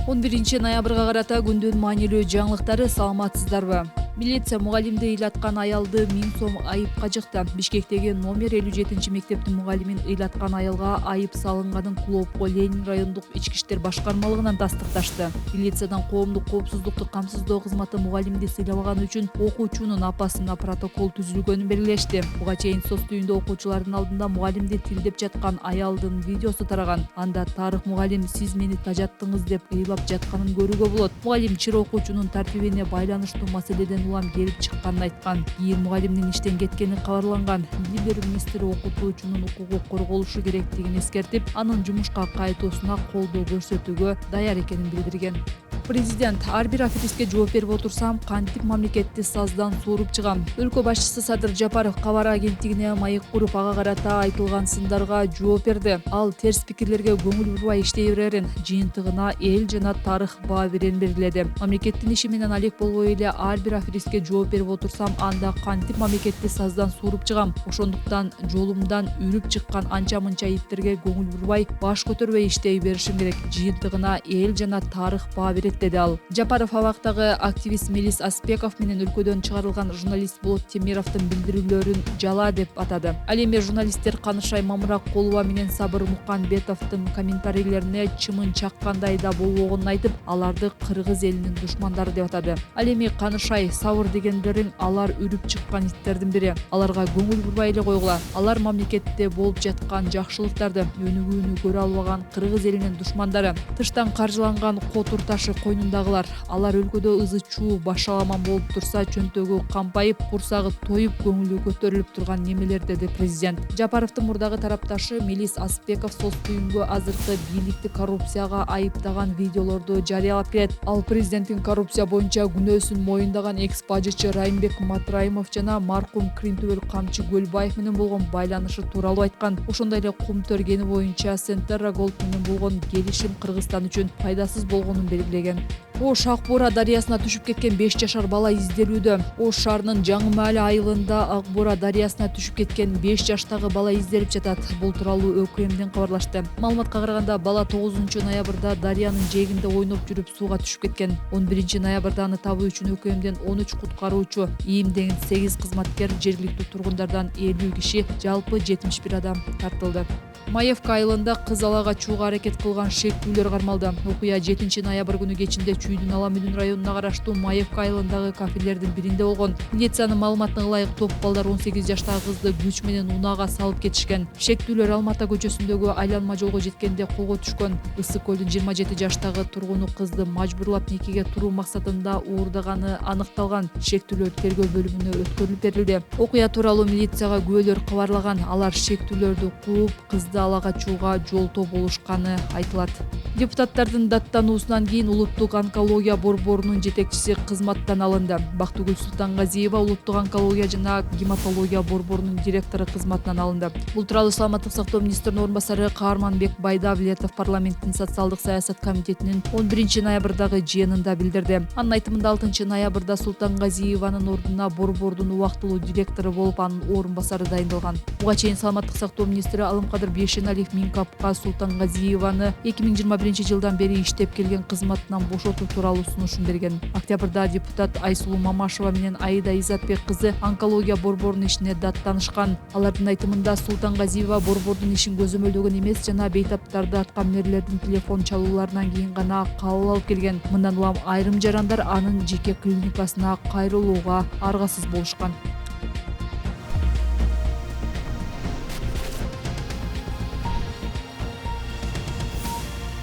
11 ноябрга карата күндүн маанилүү жаңылыктары. Саламатсыздарбы? Милиция мугалимди ыйлаткан аялды 1000 сом айыпка жыкты. Бишкектеги номер 57 мектептин мугалимин ыйлаткан аялга айып салынганын Клопко Ленин райондук ички иштер башкармалыгынан тастыкташты. Милициядан коомдук коопсуздукту камсыздоо кызматы мугалимди сыйламаганы үчүн окуучунун апасына протокол түзүлгөнүн белгилешти. Буга чейин соц түйүндө окуучулардын алдында мугалимди тилдеп жаткан аялдын видеосу тараган. Анда Тарых мугалим "Сиз мени тажаттыңыз" деп ыйлап жатканын көрүүгө болот. Мугалим чыр окуучунун тартибине байланыштуу маселеден улам келип чыкканын айткан. Кийин мугалимдин иштен кеткени кабарланган. Билим министри окутуучунун укугу корголушу керектигин эскертип, анын жумушка кайтуусуна колдоо көрсөтүүгө даяр экенин билдирген. Президент: ар бир аферистке жооп берип отурсам, кантип мамлекетти саздан сууруп чыгам. Өлкө башчысы Садыр Жапаров кабар агенттигине маек куруп, ага карата айтылган сындарга жооп берди. Ал терс пикирлерге көңүл бурбай иштей берерин, жыйынтыгына эл жана тарых баа берерин белгиледи. Мамлекеттин иши менен алек болбой эле ар бир аферистке жооп берип отурсам, анда кантип мамлекетти саздан сууруп чыгам. Ошондуктан жолумдан үрүп чыккан анча-мынча иттерге көңүл бурбай, баш көтөрбөй иштей беришим керек. Жыйынтыгына эл жана тарых баа берет, деди ал. Жапаров абактагы активист Мелис Аспеков менен өлкөдөн чыгарылган журналист Болот Темировдун билдирүүлөрүн жала деп атады. Ал эми журналисттер Канышай Мамыракулова менен Сабыр Муканбетовдун комментарийлерине чымын чаккандай да болбогонун айтып, аларды кыргыз элинин душмандары деп атады. Ал эми Канышай, Сабыр дегендерин алар үрүп чыккан иттердин бири. Аларга көңүл бурбай эле койгула. Алар мамлекетте болуп жаткан жакшылыктарды өнүгүүнү көрө албаган кыргыз элинин душмандары. Тыштан каржыланган котур ташы койнундагылар. Алар өлкөдө ызы чуу башаламан болуп турса, чөнтөгү кампайып, курсагы тоюп, көңүлү көтөрүлүп турган немелер, деди президент. Жапаровдун мурдагы тарапташы Мелис Аспеков соц түйүнгө азыркы бийликти коррупцияга айыптаган видеолорду жарыялап келет. Ал президенттин коррупция боюнча күнөөсүн моюндаган экс-бажычы Райымбек Матраимов жана маркум Кринтүбөл Камчы Көлбаев менен болгон байланышы тууралуу айткан. Ошондой эле Кумтөр кени боюнча Сентерра Голд менен болгон келишим Кыргызстан үчүн пайдасыз болгонун белгилеген. Ош Ак Бура дарыясына түшүп кеткен 5 жашар бала изделүүдө. Ош шаарынын Жаңы Маали айылында Ак Бура дарыясына түшүп кеткен 5 жаштагы бала изделип жатат. Бул тууралуу ÖKM'ден кабарлашты. Маалыматка караганда, бала 9 ноябрда дарыянын жээгинде ойноп жүрүп сууга түшүп кеткен. 11 ноябрда аны табуу үчүн ÖKM'ден 13 куткаруучу, ИИМден 8 кызматкер, жергиликтүү тургундардан 50 киши, жалпы 71 адам тартылды. Маевка айылында кыз ала качууга аракет кылган шектүүлөр кармалды. Окуя 7 ноябрь күнү кечинде Чүйдүн Аламүнүн районуна караштуу Маевка айылындагы кафелердин биринде болгон. Милициянын маалыматына ылайык, топ балдар 18 жаштагы кызды күч менен унаага салып кетишкен. Шектүүлөр Алмата көчөсүндөгү айланма жолго жеткенде колго түшкөн. Ысык көлдүн 27 жаштагы тургуну кызды мажбурлап никеге туруу максатында уурдаганы аныкталган. Шектүүлөр тергөө бөлүмүнө өткөрүлүп берилди. Окуя тууралуу милицияга күбөлөр кабарлаган. Алар шектүүлөрдү кууп, кызды ала качууга жолтоо болушканы айтылат. Депутаттардын даттануусунан кийин улуттук онкология борборунун жетекчиси кызматтан алынды. Бактыгүл Султангазиева улуттук онкология жана гематология борборунун директору кызматынан алынды. Бул тууралуу Саламаттык сактоо министринин орун басары Каарманбек Байдавлетов парламенттин социалдык саясат комитетинин 11 ноябрдагы жыйынында билдирди. Анын айтымында 6 ноябрда Султангазиеванын ордуна борбордун убактылуу директору болуп анын орун басары дайындалган. Буга чейин Саламаттык сактоо министри Алымкадыр Бейшеналиев Минкапка Султангазиеваны 2021 жылдан бери иштеп келген кызматынан бошотуу тууралуу сунушун берген. Октябрда депутат Айсулуу Мамашева менен Аида Изатбек кызы онкология борборунун ишине даттанышкан. Алардын айтымында Султангазиева борбордун ишин көзөмөлдөгөн эмес жана бейтаптарды аткан мэрлердин телефон чалууларынан кийин гана кабыл алып келген. Мындан улам айрым жарандар анын жеке клиникасына кайрылууга аргасыз болушкан.